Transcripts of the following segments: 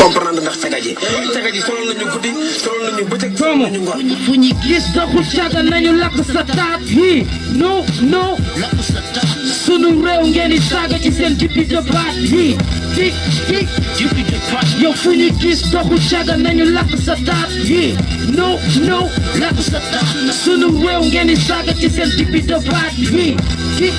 comprendre ndax caga ji sonal nañu guddi sonal nañu bëccëg sonal nañu ngor fu ñu gis doxu caga nañu lakk sa taat yi no sunu réew ngeen di saaga ci seen député de baat yi tik yow fu ñu gis doxu caga nañu lakk sa taat yi no lakk sa taat sunu réew ngeen di saaga ci seen député de baat yi tik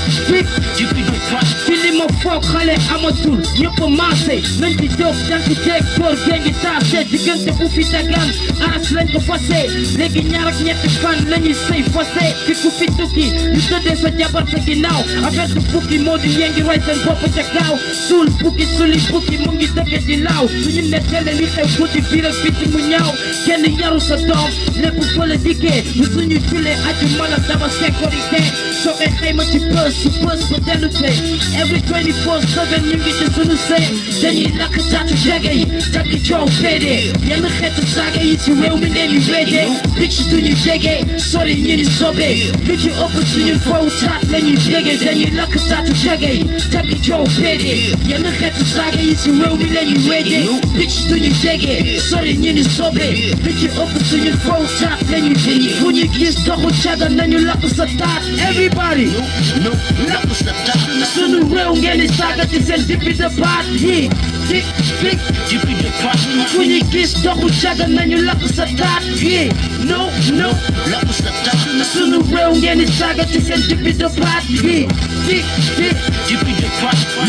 fi li ma foog xale amatul ñëpp maase nañ ci jóg jànk jeeg góor gee ngi taase diggante bu fi dagaan aras lañ ko fase léegi ñaar ak ñetti fan lañuy sëy fase fi ku fi tukki ñu tëddee sa jabar sa ginnaaw affaire du bukki moo di yéngi roy seen bopp ca gaaw suul bukki suli bukki mu ngi dëgg di laaw suñu nettale li xew guddi biir ak biti mu ñaaw kenn yaru sa doom lépp fële dikkee mu suñu julee aju mala dama sécurité soo koy xayma ci bës su bës ba dellu tey every 24/7 ñu ngi ci suñu sëy dañuy lakk taatu jege yi takk coow féedee yenn xeetu saaga yi ci réew mi leen di weedee picc duñu jege sori ñi ni sobee lu ci ëpp suñu faw taat lañuy jege dañuy lakk taatu jege yi takk coow féedee yenn xeetu saaga yi ci réew mi leen di weedee picc duñu jege sori ñi ni sobee lu ci ëpp suñu faw taat lañuy jege fu ñu gis doxu caga nañu lakk sa taat everybody lakk sa taat sunu réew ngeen di saaga ci seen député de baat yi tik fu ñu gis doxu caga nañu lakk sa taat yi no lakk sa taat sunu réew ngeen di saaga ci seen député de baat yi tik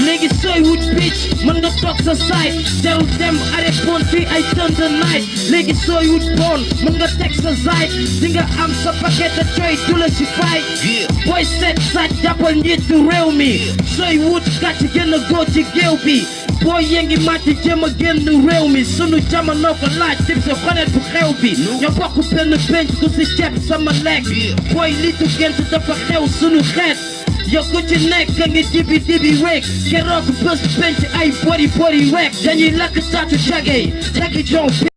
léegi sooy wut bitch mën nga toog sa saay teru dem arrêt bon fii ay tënd night léegi sooy wut bon mën nga teg sa zaay di nga am sa paquet de coy du la si fay booy seet saaj jàppal njiitu réew mi sooy wut gàcc gën a góor ci géew bi boo yëngi màcc jëm a génn réew mi sunu jamono ko laaj tib sa xonet bu xew bi ñoo bokk benn penc ku si ceeb sama lekk booy litu gént dafa xew sunu xeet yow ku ci nekk ngi dibi week keroog bés penc ay bori week dañuy lakk taatu jage yi